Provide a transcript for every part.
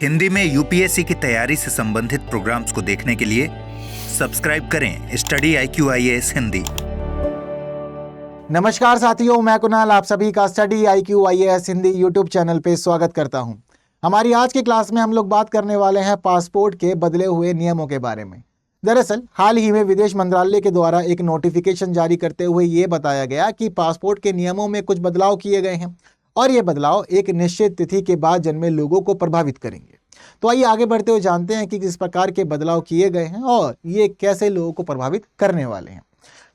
हिंदी में यूपीएससी की तैयारी से संबंधित प्रोग्राम्स को देखने के लिए सब्सक्राइब करें स्टडी IQIAS हिंदी। नमस्कार साथियों, मैं कुणाल आप सभी का study IQIAS Hindi YouTube channel पे स्वागत करता हूं। हमारी आज की क्लास में हम लोग बात करने वाले हैं पासपोर्ट के बदले हुए नियमों के बारे में। दरअसल हाल ही में विदेश मंत्रालय के द्वारा एक नोटिफिकेशन जारी करते हुए ये बताया गया कि पासपोर्ट के नियमों में कुछ बदलाव किए गए हैं और ये बदलाव एक निश्चित तिथि के बाद जन्मे लोगों को प्रभावित करेंगे। तो आइए आगे बढ़ते हुए जानते हैं कि किस प्रकार के बदलाव किए गए हैं और ये कैसे लोगों को प्रभावित करने वाले हैं।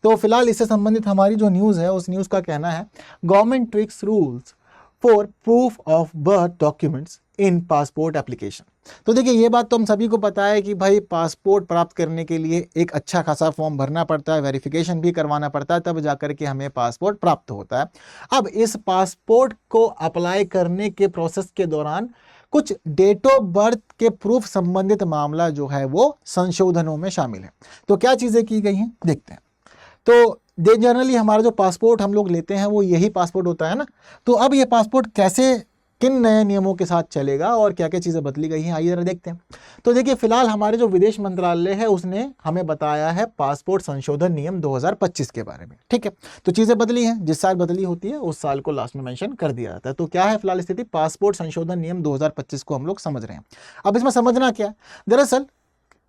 तो फिलहाल इससे संबंधित हमारी जो न्यूज़ है उस न्यूज़ का कहना है government tweaks rules for proof of birth documents in passport application. तो देखिए, ये बात तो हम सभी को पता है कि भाई पासपोर्ट प्राप्त करने के लिए एक अच्छा खासा फॉर्म भरना पड़ता है, वेरिफिकेशन भी करवाना पड़ता है, तब जाकर के हमें पासपोर्ट प्राप्त होता है। अब इस पासपोर्ट को अप्लाई करने के प्रोसेस के दौरान कुछ डेट ऑफ बर्थ के प्रूफ संबंधित मामला जो है वो संशोधनों में शामिल है। तो क्या चीज़ें की गई हैं देखते हैं। तो जनरली हमारा जो पासपोर्ट हम लोग लेते हैं वो यही पासपोर्ट होता है ना। तो अब ये पासपोर्ट कैसे किन नए नियमों के साथ चलेगा और क्या क्या चीज़ें बदली गई हैं, आइए जरा देखते हैं। तो देखिए, फिलहाल हमारे जो विदेश मंत्रालय है उसने हमें बताया है पासपोर्ट संशोधन नियम 2025 के बारे में। ठीक है, तो चीज़ें बदली हैं, जिस साल बदली होती है उस साल को लास्ट में मेंशन कर दिया जाता है। तो क्या है फिलहाल स्थिति, पासपोर्ट संशोधन नियम 2025 को हम लोग समझ रहे हैं। अब इसमें समझना क्या है, दरअसल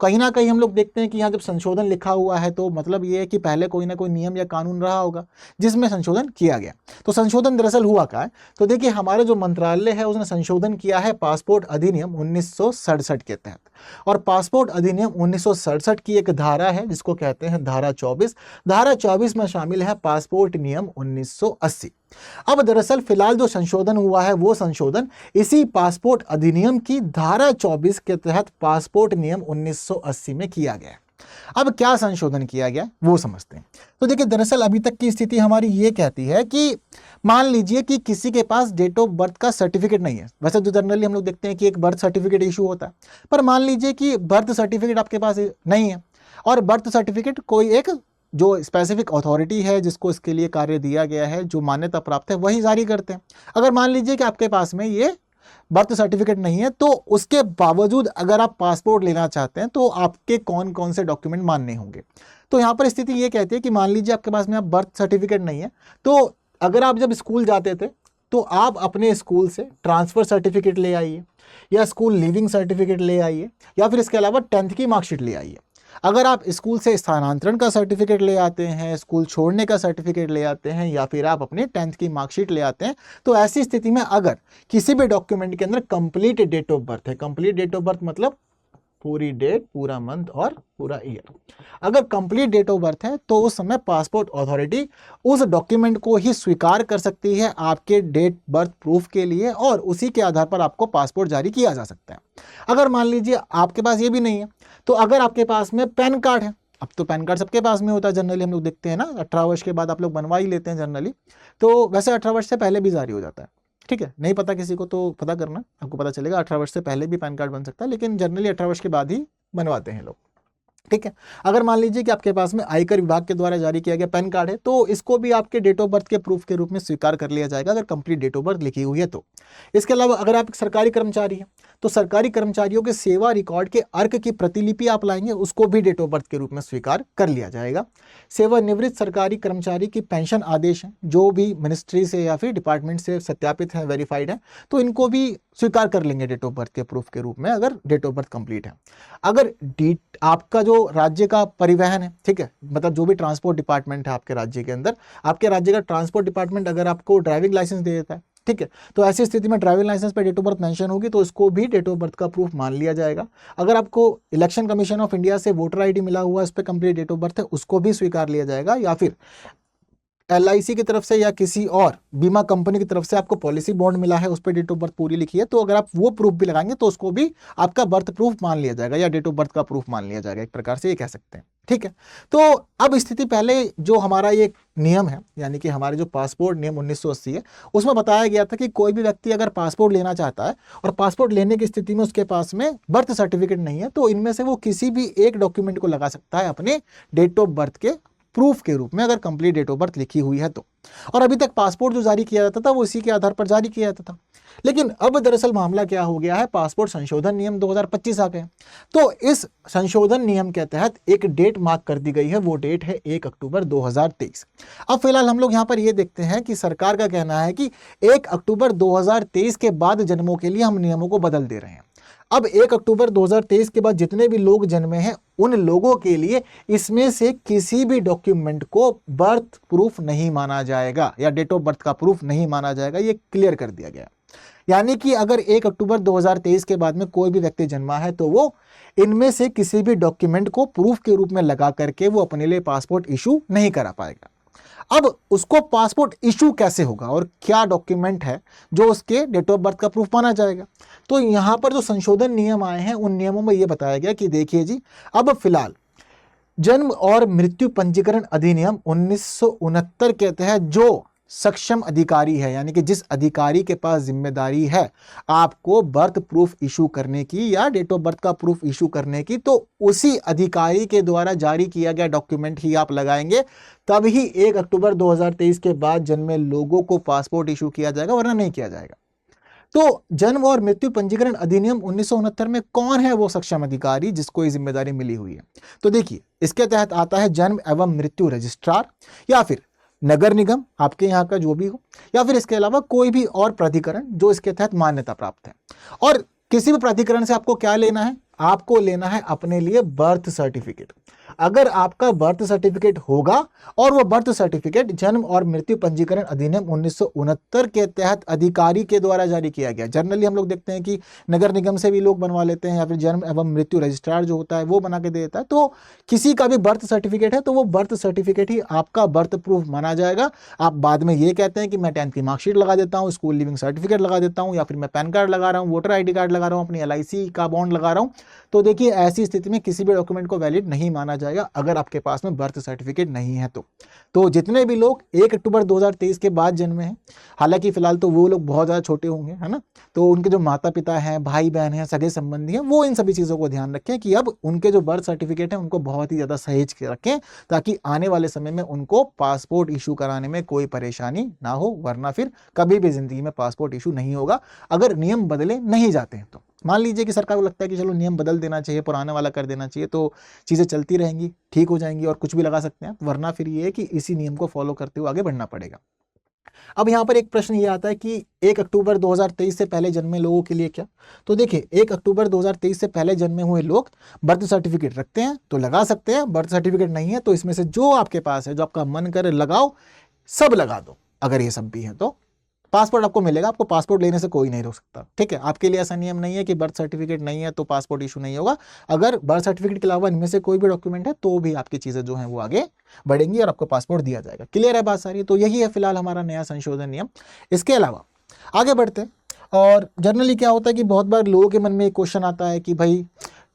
कहीं ना कहीं हम लोग देखते हैं कि यहाँ जब संशोधन लिखा हुआ है तो मतलब ये है कि पहले कोई ना कोई नियम या कानून रहा होगा जिसमें संशोधन किया गया। तो संशोधन दरअसल हुआ क्या है, तो देखिए हमारे जो मंत्रालय है उसने संशोधन किया है पासपोर्ट अधिनियम 1967 के तहत। और पासपोर्ट अधिनियम 1967 की एक धारा है जिसको कहते हैं धारा 24। धारा 24 में शामिल है पासपोर्ट नियम 1980। अब दरअसल फिलहाल जो संशोधन हुआ है वो संशोधन इसी पासपोर्ट अधिनियम की धारा 24 के तहत पासपोर्ट नियम 1980 में किया गया। अब क्या संशोधन किया गया वो समझते हैं। तो देखिए, दरअसल अभी तक की स्थिति हमारी ये कहती है कि मान लीजिए कि किसी के पास डेट ऑफ बर्थ का सर्टिफिकेट नहीं है। वैसे जो जनरली हम लोग देखते हैं कि एक बर्थ सर्टिफिकेट इशू होता है, पर मान लीजिए कि बर्थ सर्टिफिकेट आपके पास नहीं है और बर्थ सर्टिफिकेट कोई एक जो स्पेसिफिक अथॉरिटी है जिसको इसके लिए कार्य दिया गया है, जो मान्यता प्राप्त है, वही जारी करते हैं। अगर मान लीजिए कि आपके पास में ये बर्थ सर्टिफिकेट नहीं है तो उसके बावजूद अगर आप पासपोर्ट लेना चाहते हैं तो आपके कौन कौन से डॉक्यूमेंट मानने होंगे। तो यहाँ पर स्थिति ये कहती है कि मान लीजिए आपके पास में आप बर्थ सर्टिफिकेट नहीं है, तो अगर आप जब स्कूल जाते थे तो आप अपने स्कूल से ट्रांसफ़र सर्टिफिकेट ले आइए या स्कूल लीविंग सर्टिफिकेट ले आइए या फिर इसके अलावा 10th की मार्कशीट ले आइए। अगर आप स्कूल से स्थानांतरण का सर्टिफिकेट ले आते हैं, स्कूल छोड़ने का सर्टिफिकेट ले आते हैं या फिर आप अपने 10th की मार्कशीट ले आते हैं, तो ऐसी स्थिति में अगर किसी भी डॉक्यूमेंट के अंदर कंप्लीट डेट ऑफ बर्थ है, कंप्लीट डेट ऑफ बर्थ मतलब पूरी डेट, पूरा मंथ और पूरा ईयर, अगर कंप्लीट डेट ऑफ बर्थ है तो उस समय पासपोर्ट अथॉरिटी उस डॉक्यूमेंट को ही स्वीकार कर सकती है आपके डेट बर्थ प्रूफ के लिए और उसी के आधार पर आपको पासपोर्ट जारी किया जा सकता है। अगर मान लीजिए आपके पास ये भी नहीं है, तो अगर आपके पास में पैन कार्ड है, अब तो पैन कार्ड सबके पास में होता है जनरली, हम लोग देखते हैं ना 18 वर्ष के बाद आप लोग बनवा ही लेते हैं जनरली। तो वैसे 18 वर्ष से पहले भी जारी हो जाता है। ठीक है, नहीं पता किसी को तो पता करना, आपको पता चलेगा 18 वर्ष से पहले भी पैन कार्ड बन सकता है, लेकिन जनरली 18 वर्ष के बाद ही बनवाते हैं लोग। ठीक है, अगर मान लीजिए कि आपके पास में आयकर विभाग के द्वारा जारी किया गया पैन कार्ड है तो इसको भी आपके डेट ऑफ बर्थ के प्रूफ के रूप में स्वीकार कर लिया जाएगा अगर कंप्लीट डेट ऑफ बर्थ लिखी हुई है तो। इसके अलावा अगर आप एक सरकारी कर्मचारी हैं तो सरकारी कर्मचारियों के सेवा रिकॉर्ड के अर्क की प्रतिलिपि आप लाएंगे, उसको भी डेट ऑफ बर्थ के रूप में स्वीकार कर लिया जाएगा। सेवानिवृत्त सरकारी कर्मचारी की पेंशन आदेश हैं जो भी मिनिस्ट्री से या फिर डिपार्टमेंट से सत्यापित हैं, वेरीफाइड हैं, तो इनको भी स्वीकार कर लेंगे डेट ऑफ बर्थ के प्रूफ के रूप में अगर डेट ऑफ बर्थ कंप्लीट है। अगर आपका जो राज्य का परिवहन है, ठीक है, मतलब जो भी ट्रांसपोर्ट डिपार्टमेंट है आपके राज्य के अंदर, आपके राज्य का ट्रांसपोर्ट डिपार्टमेंट अगर आपको ड्राइविंग लाइसेंस दे देता है, ठीक है, तो ऐसी स्थिति में ड्राइविंग लाइसेंस पे डेट ऑफ बर्थ मेंशन होगी तो इसको भी डेट ऑफ बर्थ का प्रूफ मान लिया जाएगा। अगर आपको इलेक्शन कमीशन ऑफ इंडिया से वोटर आईडी मिला हुआ है, उस पर कंप्लीट डेट ऑफ बर्थ है, उसको भी स्वीकार लिया जाएगा। या फिर LIC की तरफ से या किसी और बीमा कंपनी की तरफ से आपको पॉलिसी बॉन्ड मिला है, उस पर डेट ऑफ बर्थ पूरी लिखी है, तो अगर आप वो प्रूफ भी लगाएंगे तो उसको भी आपका बर्थ प्रूफ मान लिया जाएगा या डेट ऑफ बर्थ का प्रूफ मान लिया जाएगा, एक प्रकार से ये कह सकते हैं। ठीक है, तो अब स्थिति पहले जो हमारा ये नियम है यानी कि हमारे जो पासपोर्ट नियम 1980 है उसमें बताया गया था कि कोई भी व्यक्ति अगर पासपोर्ट लेना चाहता है और पासपोर्ट लेने की स्थिति में उसके पास में बर्थ सर्टिफिकेट नहीं है तो इनमें से वो किसी भी एक डॉक्यूमेंट को लगा सकता है अपने डेट ऑफ बर्थ के प्रूफ के रूप में अगर कंप्लीट डेट ऑफ बर्थ लिखी हुई है तो। और अभी तक पासपोर्ट जो जारी किया जाता था वो इसी के आधार पर जारी किया जाता था। लेकिन अब दरअसल मामला क्या हो गया है, पासपोर्ट संशोधन नियम 2025 आ गए। तो इस संशोधन नियम के तहत एक डेट मार्क कर दी गई है, वो डेट है 1 अक्टूबर 2023। अब फिलहाल हम लोग यहाँ पर ये देखते हैं कि सरकार का कहना है कि 1 अक्टूबर 2023 के बाद जन्मों के लिए हम नियमों को बदल दे रहे हैं। अब 1 अक्टूबर 2023 के बाद जितने भी लोग जन्मे हैं उन लोगों के लिए इसमें से किसी भी डॉक्यूमेंट को बर्थ प्रूफ नहीं माना जाएगा या डेट ऑफ बर्थ का प्रूफ नहीं माना जाएगा, ये क्लियर कर दिया गया। यानी कि अगर 1 अक्टूबर 2023 के बाद में कोई भी व्यक्ति जन्मा है तो वो इनमें से किसी भी डॉक्यूमेंट को प्रूफ के रूप में लगा करके वो अपने लिए पासपोर्ट इशू नहीं करा पाएगा। अब उसको पासपोर्ट इशू कैसे होगा और क्या डॉक्यूमेंट है जो उसके डेट ऑफ बर्थ का प्रूफ माना जाएगा। तो यहाँ पर जो संशोधन नियम आए हैं उन नियमों में ये बताया गया कि देखिए जी, अब फिलहाल जन्म और मृत्यु पंजीकरण अधिनियम 1969 के तहत जो सक्षम अधिकारी है, यानी कि जिस अधिकारी के पास जिम्मेदारी है आपको बर्थ प्रूफ इशू करने की या डेट ऑफ बर्थ का प्रूफ इशू करने की, तो उसी अधिकारी के द्वारा जारी किया गया डॉक्यूमेंट ही आप लगाएंगे, तभी 1 अक्टूबर 2023 के बाद जन्मे लोगों को पासपोर्ट इशू किया जाएगा, वरना नहीं किया जाएगा। तो जन्म और मृत्यु पंजीकरण अधिनियम 1969 में कौन है वो सक्षम अधिकारी जिसको ये जिम्मेदारी मिली हुई है। तो देखिए, इसके तहत आता है जन्म एवं मृत्यु रजिस्ट्रार या फिर नगर निगम आपके यहाँ का जो भी हो, या फिर इसके अलावा कोई भी और प्राधिकरण जो इसके तहत मान्यता प्राप्त है। और किसी भी प्राधिकरण से आपको क्या लेना है, आपको लेना है अपने लिए बर्थ सर्टिफिकेट। अगर आपका बर्थ सर्टिफिकेट होगा और वो बर्थ सर्टिफिकेट जन्म और मृत्यु पंजीकरण अधिनियम 1969 के तहत अधिकारी के द्वारा जारी किया गया। जनरली हम लोग देखते हैं कि नगर निगम से भी लोग बनवा लेते हैं या फिर जन्म एवं मृत्यु रजिस्ट्रार जो होता है वो बना के दे देता है। तो किसी का भी बर्थ सर्टिफिकेट है तो वो बर्थ सर्टिफिकेट ही आपका बर्थ प्रूफ माना जाएगा। आप बाद में ये कहते हैं कि मैं 10th की मार्कशीट लगा देता हूँ, स्कूल लिविंग सर्टिफिकेट लगा देता हूँ, या फिर मैं पैन कार्ड लगा रहा हूँ, वोटर ID कार्ड लगा रहा हूँ, अपनी LIC का बॉन्ड लगा रहा हूँ, तो देखिए ऐसी स्थिति में किसी भी डॉक्यूमेंट को वैलिड नहीं माना जाएगा अगर आपके पास में बर्थ सर्टिफिकेट नहीं है तो जितने भी लोग 1 अक्टूबर 2023 के बाद जन्मे हैं, हालांकि फिलहाल तो वो लोग बहुत ज़्यादा छोटे होंगे, है ना, तो उनके जो माता पिता हैं, भाई बहन हैं, सगे संबंधी हैं, वो इन सभी चीज़ों को ध्यान रखें कि अब उनके जो बर्थ सर्टिफिकेट है उनको बहुत ही ज़्यादा सहेज के रखें ताकि आने वाले समय में उनको पासपोर्ट इशू कराने में कोई परेशानी ना हो, वरना फिर कभी भी जिंदगी में पासपोर्ट इशू नहीं होगा अगर नियम बदले नहीं जाते हैं। तो मान लीजिए कि सरकार को लगता है कि चलो नियम बदल देना चाहिए, पुराना वाला कर देना चाहिए, तो चीज़ें चलती रहेंगी, ठीक हो जाएंगी और कुछ भी लगा सकते हैं, वरना फिर ये है कि इसी नियम को फॉलो करते हुए आगे बढ़ना पड़ेगा। अब यहाँ पर एक प्रश्न ये आता है कि 1 अक्टूबर 2023 से पहले जन्मे लोगों के लिए क्या। तो देखिए, 1 अक्टूबर 2023 से पहले जन्मे हुए लोग बर्थ सर्टिफिकेट रखते हैं तो लगा सकते हैं, बर्थ सर्टिफिकेट नहीं है तो इसमें से जो आपके पास है, जो आपका मन करे लगाओ, सब लगा दो। अगर ये सब भी है तो पासपोर्ट आपको मिलेगा, आपको पासपोर्ट लेने से कोई नहीं रोक सकता। ठीक है, आपके लिए ऐसा नियम नहीं है कि बर्थ सर्टिफिकेट नहीं है तो पासपोर्ट इशू नहीं होगा। अगर बर्थ सर्टिफिकेट के अलावा इनमें से कोई भी डॉक्यूमेंट है तो भी आपकी चीज़ें जो हैं वो आगे बढ़ेंगी और आपको पासपोर्ट दिया जाएगा। क्लियर है बात सारी। तो यही है फिलहाल हमारा नया संशोधन नियम। इसके अलावा आगे बढ़ते हैं, और जनरली क्या होता है कि बहुत बार लोगों के मन में एक क्वेश्चन आता है कि भाई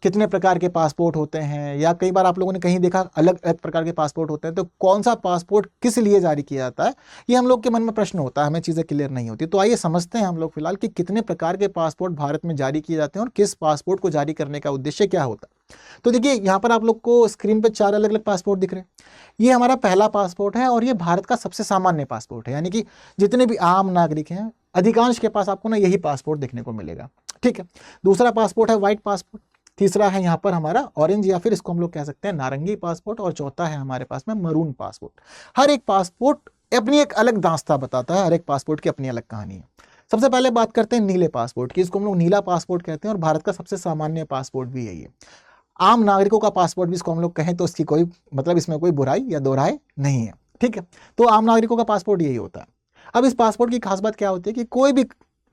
कितने प्रकार के पासपोर्ट होते हैं, या कई बार आप लोगों ने कहीं देखा अलग अलग प्रकार के पासपोर्ट होते हैं, तो कौन सा पासपोर्ट किस लिए जारी किया जाता है, ये हम लोग के मन में प्रश्न होता है, हमें चीज़ें क्लियर नहीं होती। तो आइए समझते हैं हम लोग फिलहाल कि कितने प्रकार के पासपोर्ट भारत में जारी किए जाते हैं और किस पासपोर्ट को जारी करने का उद्देश्य क्या होता है। तो देखिए, यहाँ पर आप लोग को स्क्रीन पर 4 अलग अलग पासपोर्ट दिख रहे हैं। ये हमारा पहला पासपोर्ट है और ये भारत का सबसे सामान्य पासपोर्ट है, यानी कि जितने भी आम नागरिक हैं अधिकांश के पास आपको ना यही पासपोर्ट देखने को मिलेगा। ठीक है, दूसरा पासपोर्ट है व्हाइट पासपोर्ट, तीसरा है यहाँ पर हमारा ऑरेंज या फिर इसको हम लोग कह सकते हैं नारंगी पासपोर्ट, और चौथा है हमारे पास में मरून पासपोर्ट। हर एक पासपोर्ट अपनी एक अलग दास्तां बताता है, हर एक पासपोर्ट की अपनी अलग कहानी है। सबसे पहले बात करते हैं नीले पासपोर्ट की, इसको हम लोग नीला पासपोर्ट कहते हैं और भारत का सबसे सामान्य पासपोर्ट भी यही है। आम नागरिकों का पासपोर्ट भी इसको हम लोग कहें तो इसकी कोई मतलब इसमें कोई बुराई या दो राय नहीं है। ठीक है, तो आम नागरिकों का पासपोर्ट यही होता है। अब इस पासपोर्ट की खास बात क्या होती है कि कोई भी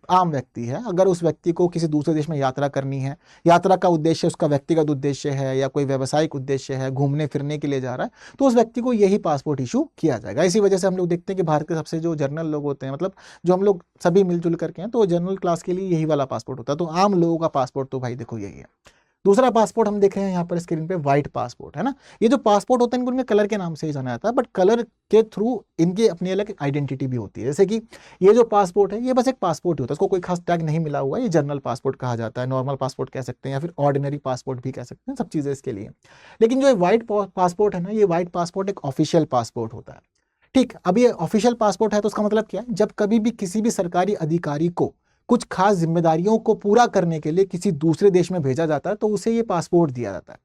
आम व्यक्ति है, अगर उस व्यक्ति को किसी दूसरे देश में यात्रा करनी है, यात्रा का उद्देश्य उसका व्यक्तिगत उद्देश्य है या कोई व्यावसायिक उद्देश्य है, घूमने फिरने के लिए जा रहा है, तो उस व्यक्ति को यही पासपोर्ट इशू किया जाएगा। इसी वजह से हम लोग देखते हैं कि भारत के सबसे जो जनरल लोग होते हैं, मतलब जो हम लोग सभी मिलजुल करके हैं, तो जनरल क्लास के लिए यही वाला पासपोर्ट होता है। तो आम लोगों का पासपोर्ट तो भाई देखो यही है। दूसरा पासपोर्ट हम देख रहे हैं यहाँ पर स्क्रीन पे, व्हाइट पासपोर्ट है ना। ये जो पासपोर्ट होते हैं इनको उनके कलर के नाम से ही जाना जाता है, बट कलर के थ्रू इनकी अपनी अलग आइडेंटिटी भी होती है। जैसे कि ये जो पासपोर्ट है ये बस एक पासपोर्ट होता है, इसको कोई खास टैग नहीं मिला हुआ है, ये जनरल पासपोर्ट कहा जाता है, नॉर्मल पासपोर्ट कह सकते हैं या फिर ऑर्डिनरी पासपोर्ट भी कह सकते हैं, सब चीज़ें इसके लिए। लेकिन जो व्हाइट पासपोर्ट है ना, ये व्हाइट पासपोर्ट एक ऑफिशियल पासपोर्ट होता है। ठीक, अब ये ऑफिशियल पासपोर्ट है तो उसका मतलब क्या है, जब कभी भी किसी भी सरकारी अधिकारी को कुछ खास जिम्मेदारियों को पूरा करने के लिए किसी दूसरे देश में भेजा जाता है तो उसे ये पासपोर्ट दिया जाता है।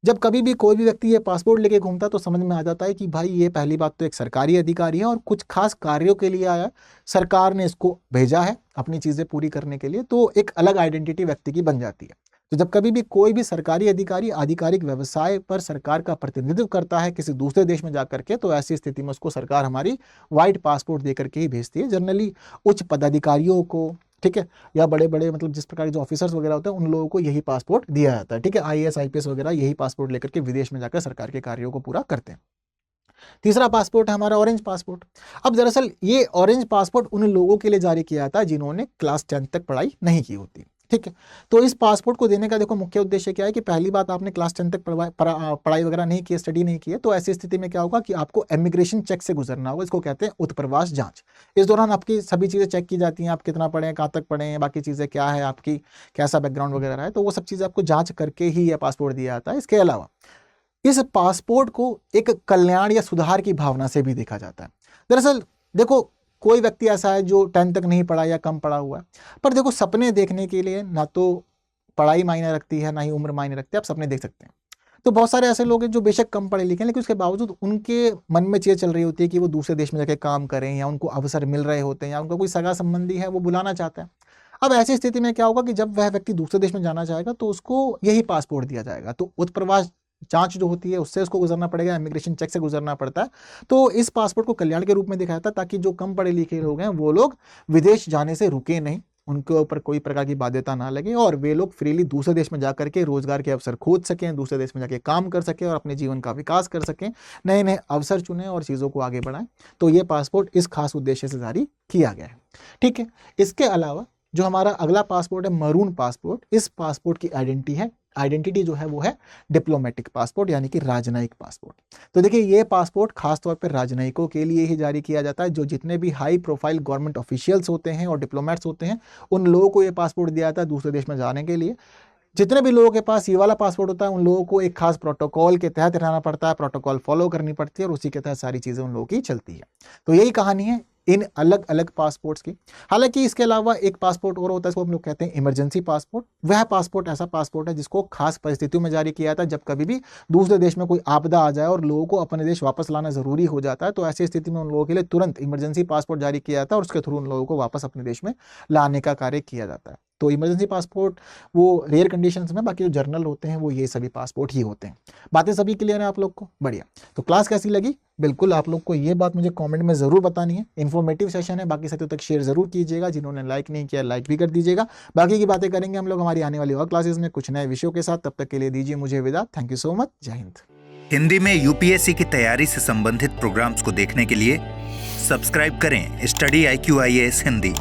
जब कभी भी कोई भी व्यक्ति ये पासपोर्ट लेके घूमता है तो समझ में आ जाता है कि भाई ये पहली बात तो एक सरकारी अधिकारी है और कुछ खास कार्यों के लिए आया है, सरकार ने इसको भेजा है अपनी चीज़ें पूरी करने के लिए, तो एक अलग आइडेंटिटी व्यक्ति की बन जाती है। तो जब कभी भी कोई भी सरकारी अधिकारी आधिकारिक व्यवसाय पर सरकार का प्रतिनिधित्व करता है किसी दूसरे देश में जाकर के, तो ऐसी स्थिति में उसको सरकार हमारी व्हाइट पासपोर्ट देकर के ही भेजती है। जनरली उच्च पदाधिकारियों को, ठीक है, या बड़े बड़े मतलब जिस प्रकार के जो ऑफिसर्स वगैरह होते हैं उन लोगों को यही पासपोर्ट दिया जाता है। ठीक है, IAS IPS वगैरह यही पासपोर्ट लेकर के विदेश में जाकर सरकार के कार्यों को पूरा करते हैं। तीसरा पासपोर्ट है हमारा ऑरेंज पासपोर्ट। अब दरअसल ये ऑरेंज पासपोर्ट उन लोगों के लिए जारी किया जाता है जिन्होंने क्लास 10 तक पढ़ाई नहीं की होती। ठीक है, तो इस पासपोर्ट को देने का देखो मुख्य उद्देश्य क्या है कि पहली बात आपने क्लास 10 तक पढ़ाई वगैरह नहीं की, स्टडी नहीं की है, तो ऐसी स्थिति में क्या होगा कि आपको इमिग्रेशन चेक से गुजरना होगा। इसको कहते हैं उत्प्रवास जांच। इस दौरान आपकी सभी चीज़ें चेक की जाती हैं, आप कितना पढ़े हैं, कहाँ तक पढ़े हैं, बाकी चीज़ें क्या है, आपकी कैसा बैकग्राउंड वगैरह है, तो वो सब चीज़ें आपको जाँच करके ही यह पासपोर्ट दिया जाता है। इसके अलावा इस पासपोर्ट को एक कल्याण या सुधार की भावना से भी देखा जाता है। दरअसल देखो कोई व्यक्ति ऐसा है जो 10 तक नहीं पढ़ा या कम पढ़ा हुआ है, पर देखो सपने देखने के लिए ना तो पढ़ाई मायने रखती है ना ही उम्र मायने रखती है, आप सपने देख सकते हैं। तो बहुत सारे ऐसे लोग हैं जो बेशक कम पढ़े लिखे हैं लेकिन उसके बावजूद उनके मन में चीज़ चल रही होती है कि वो दूसरे देश में जाके काम करें, या उनको अवसर मिल रहे होते हैं, या उनका कोई सगा संबंधी है वो बुलाना चाहता है। अब ऐसी स्थिति में क्या होगा कि जब वह व्यक्ति दूसरे देश में जाना चाहेगा तो उसको यही पासपोर्ट दिया जाएगा। तो उत्प्रवास जांच जो होती है उससे उसको गुजरना पड़ेगा, इमिग्रेशन चेक से गुजरना पड़ता है। तो इस पासपोर्ट को कल्याण के रूप में दिखाया था ताकि जो कम पढ़े लिखे लोग हैं वो लोग विदेश जाने से रुके नहीं, उनके ऊपर कोई प्रकार की बाध्यता ना लगे और वे लोग फ्रीली दूसरे देश में जाकर के रोजगार के अवसर खोज सकें, दूसरे देश में जाके काम कर सकें और अपने जीवन का विकास कर सकें, नए नए अवसर चुनें और चीज़ों को आगे बढ़ाएं। तो ये पासपोर्ट इस खास उद्देश्य से जारी किया गया है। ठीक है, इसके अलावा जो हमारा अगला पासपोर्ट है मरून पासपोर्ट, इस पासपोर्ट की आइडेंटिटी जो है वो है डिप्लोमेटिक पासपोर्ट यानी कि राजनयिक पासपोर्ट। तो देखिए ये पासपोर्ट खासतौर पर राजनयिकों के लिए ही जारी किया जाता है। जो जितने भी हाई प्रोफाइल गवर्नमेंट ऑफिशियल्स होते हैं और डिप्लोमेट्स होते हैं उन लोगों को ये पासपोर्ट दिया जाता है दूसरे देश में जाने के लिए। जितने भी लोगों के पास ये वाला पासपोर्ट होता है उन लोगों को एक खास प्रोटोकॉल के तहत रहना पड़ता है, प्रोटोकॉल फॉलो करनी पड़ती है और उसी के तहत सारी चीज़ें उन लोगों की चलती है। तो यही कहानी है इन अलग अलग पासपोर्ट्स की। हालांकि इसके अलावा एक पासपोर्ट और होता है, इसको हम लोग कहते हैं इमरजेंसी पासपोर्ट। वह पासपोर्ट ऐसा पासपोर्ट है जिसको खास परिस्थितियों में जारी किया जाता है, जब कभी भी दूसरे देश में कोई आपदा आ जाए और लोगों को अपने देश वापस लाना जरूरी हो जाता है, तो ऐसी स्थिति में उन लोगों के लिए तुरंत इमरजेंसी पासपोर्ट जारी किया जाता है और उसके थ्रू उन लोगों को वापस अपने देश में लाने का कार्य किया जाता है। तो इमरजेंसी पासपोर्ट वो रेयर कंडीशंस में, बाकी जो जर्नल होते हैं वो ये सभी पासपोर्ट ही होते हैं। बातें सभी क्लियर है आप लोग को? बढ़िया। तो क्लास कैसी लगी बिल्कुल आप लोग को ये बात मुझे कमेंट में ज़रूर बतानी है। इन्फॉर्मेटिव सेशन है, बाकी साथियों तक शेयर ज़रूर कीजिएगा। जिन्होंने लाइक नहीं किया लाइक भी कर दीजिएगा। बाकी की बातें करेंगे हम लोग हमारी आने वाली और क्लासेस में कुछ नए विषयों के साथ। तब तक के लिए दीजिए मुझे विदा। Thank you so much. जय हिंद। हिंदी में यूपीएससी की तैयारी से संबंधित प्रोग्राम्स को देखने के लिए सब्सक्राइब करें स्टडी IQ IAS हिंदी।